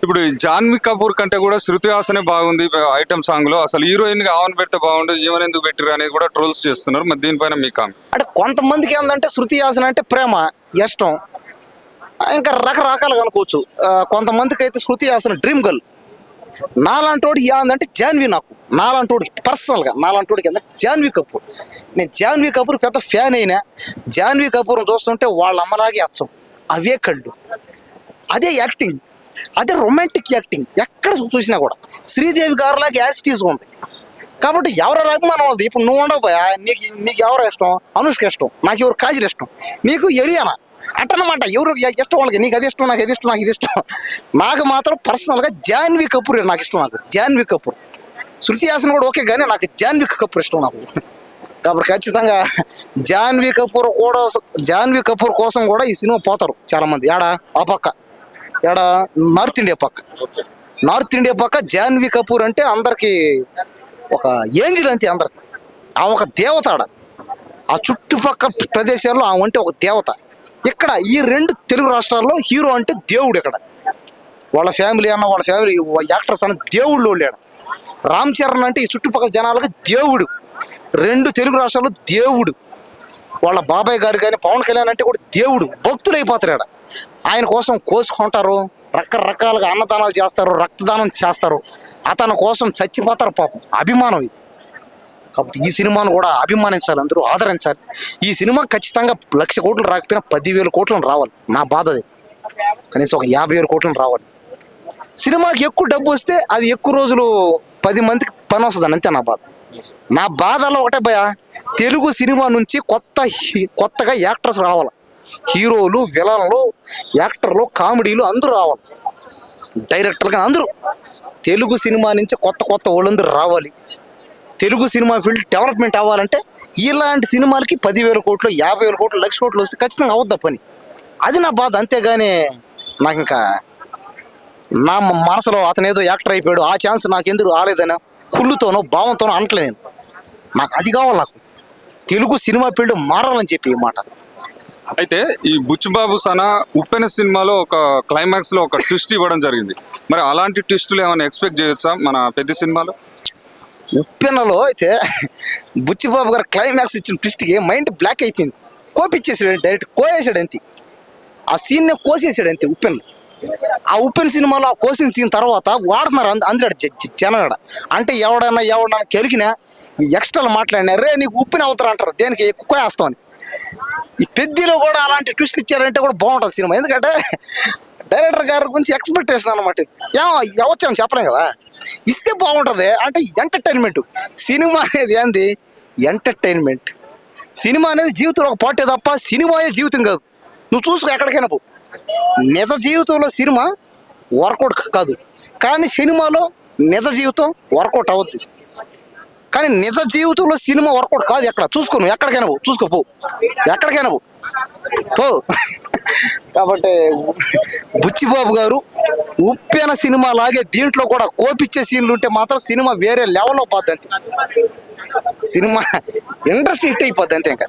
ఇప్పుడు ఈ జాన్వీ కపూర్ కంటే కూడా శృతి హాసనే బాగుంది ఐటమ్ సాంగ్ లో. అసలు హీరోయిన్ గా ఆమెను పెడితే బాగుండు, ఈమెను ఎందుకు పెట్టారు అనేది కూడా ట్రోల్స్ చేస్తున్నారు. మరి దీనిపైన మీ కామెంట్. అంటే కొంతమందికి ఏంటంటే శృతి హాసన్ అంటే ప్రేమ ఇష్టం, ఇంకా రకరకాలుగా అనుకోవచ్చు. కొంతమందికి అయితే శృతి హాసన్ డ్రీమ్ గర్ల్. నాలాంటోడికి ఏందంటే జాన్వీ, నాలాంటోడికి పర్సనల్గా నాలాంటోడికి ఏంటంటే జాన్వీ కపూర్. నేను జాన్వీ కపూర్ పెద్ద ఫ్యాన్ అయినా జాన్వీ కపూర్ని చూస్తుంటే వాళ్ళ అమ్మలాగే అచ్చం, అవే కళ్ళు, అదే యాక్టింగ్, అదే రొమాంటిక్ యాక్టింగ్. ఎక్కడ చూసినా కూడా శ్రీదేవి గారిలాగా యాసిటీస్ ఉంది. కాబట్టి ఎవరు అభిమానం ఉంది. ఇప్పుడు నువ్వు ఉండవు పోయా, నీకు ఎవరు ఇష్టం? అనుష్క ఇష్టం, నాకు ఎవరు కాజల్ ఇష్టం, నీకు ఎరియానా అట్టనమాట. ఎవరు ఇష్టం వాళ్ళకి, నీకు అది ఇష్టం, నాకు అది ఇష్టం, నాకు ఇది ఇష్టం. నాకు మాత్రం పర్సనల్గా జాన్వీ కపూర్ నాకు ఇష్టం. నాకు జాన్వీ కపూర్, శృతి హాసన్ కూడా ఓకే, కానీ నాకు జాన్వీ కపూర్ ఇష్టం నాకు. కాబట్టి ఖచ్చితంగా జాన్వీ కపూర్ కోసం కూడా ఈ సినిమా పోతారు చాలామంది. ఆ పక్క నార్త్ ఇండియా పక్క జాన్వీ కపూర్ అంటే అందరికి ఒక ఏంజిల్ అంతే. అందరికి ఆమె ఒక దేవత. ఆ చుట్టుపక్కల ప్రదేశాల్లో ఆమె అంటే ఒక దేవత. ఇక్కడ ఈ రెండు తెలుగు రాష్ట్రాల్లో హీరో అంటే దేవుడు. ఇక్కడ వాళ్ళ ఫ్యామిలీ యాక్టర్స్ అన్న దేవుళ్ళు వాళ్ళాడు. రామ్ చరణ్ అంటే ఈ చుట్టుపక్కల జనాలకు దేవుడు. రెండు తెలుగు రాష్ట్రాల్లో దేవుడు. వాళ్ళ బాబాయ్ గారు కానీ పవన్ కళ్యాణ్ అంటే కూడా దేవుడు. భక్తులు అయిపోతారు. ఆయన కోసం కోసుకుంటారు, రకరకాలుగా అన్నదానాలు చేస్తారు, రక్తదానం చేస్తారు, అతని కోసం చచ్చిపోతారు పాపం. అభిమానం ఇది. కాబట్టి ఈ సినిమాను కూడా అభిమానించాలి, అందరూ ఆదరించాలి. ఈ సినిమా ఖచ్చితంగా 1,00,000 కోట్లు రాకపోయినా 10,000 కోట్లను రావాలి. నా బాధ అది. కనీసం ఒక 50,000 కోట్లను రావాలి. సినిమాకి ఎక్కువ డబ్బు వస్తే అది ఎక్కువ రోజులు 10 మందికి పని వస్తుంది, అంతే నా బాధ. నా బాధలో ఒకటే భయ, తెలుగు సినిమా నుంచి కొత్తగా యాక్టర్స్ రావాలి. హీరోలు, విలన్లు, యాక్టర్లు, కామెడీలు అందరూ రావాలి. డైరెక్టర్లు కానీ అందరూ తెలుగు సినిమా నుంచి కొత్త వాళ్ళందరూ రావాలి. తెలుగు సినిమా ఫీల్డ్ డెవలప్మెంట్ అవ్వాలంటే ఇలాంటి సినిమాలకి 10,000 కోట్లు, 50,000 కోట్లు, 1,00,000 కోట్లు వస్తే ఖచ్చితంగా అవద్దా పని. అది నా బాధ. అంతేగాని నాకు ఇంకా నా మనసులో అతను ఏదో యాక్టర్ అయిపోయాడు, ఆ ఛాన్స్ నాకు ఎందుకు రాలేదనో కుళ్ళుతోనో భావంతోనో అంటలే నేను. నాకు అది కావాలి. నాకు తెలుగు సినిమా ఫీల్డ్ మారాలని చెప్పి ఈ మాట. అయితే ఈ బుచ్చిబాబు సనా ఉప్పెన సినిమాలో ఒక క్లైమాక్స్ లో ఒక ట్విస్ట్ ఇవ్వడం జరిగింది. మరి అలాంటి ట్విస్టులు ఏమైనా ఎక్స్పెక్ట్ చేయొచ్చా మన పెద్ద సినిమాలో? ఉప్పెనలో అయితే బుచ్చిబాబు గారు క్లైమాక్స్ ఇచ్చిన ట్విస్ట్కి మైండ్ బ్లాక్ అయిపోయింది. కోపిచ్చేసాడు, డైరెక్ట్ కోసేసాడు అంతే. ఆ సీన్నే కోసేసాడు అంతే ఉప్పెన్లో. ఆ ఉప్పెన్ సినిమాలో ఆ కోసిన సీన్ తర్వాత వాడుతున్నారు అందరూ జనగడ. అంటే ఎవడన్నా కెలికినా ఈ ఎక్స్ట్రాలు మాట్లాడినా రే నీకు ఉప్పిన అవుతారు అంటారు, దేనికి ఎక్కువ వేస్తామని. ఈ పెద్దలో కూడా అలాంటి ట్విస్ట్ ఇచ్చారంటే కూడా బాగుంటుంది సినిమా. ఎందుకంటే డైరెక్టర్ గారి గురించి ఎక్స్పెక్టేషన్ అనమాట. వచ్చాము చెప్పలేం కదా, ఇస్తే బాగుంటుంది. అంటే ఎంటర్టైన్మెంట్ సినిమా అనేది ఏంది? ఎంటర్టైన్మెంట్. సినిమా అనేది జీవితంలో ఒక పాటే తప్ప సినిమాయే జీవితం కాదు. నువ్వు చూసుకో, ఎక్కడికైనా పో. నిజ జీవితంలో సినిమా వర్కౌట్ కాదు, కానీ సినిమాలో నిజ జీవితం వర్కౌట్ అవుద్ది. కానీ నిజ జీవితంలో సినిమా వర్కౌట్ కాదు. ఎక్కడ చూసుకో, నువ్వు ఎక్కడికైనా పో, చూసుకో, ఎక్కడికైనా పో. కాబట్టి బుచ్చిబాబు గారు ఉప్పెన సినిమా లాగే దీంట్లో కూడా కోపిచ్చే సీన్లు ఉంటే మాత్రం సినిమా వేరే లెవెల్లో పోద్ది అంతే. సినిమా ఇండస్ట్రీ హిట్ అయిపోద్ది అంతే. ఇంకా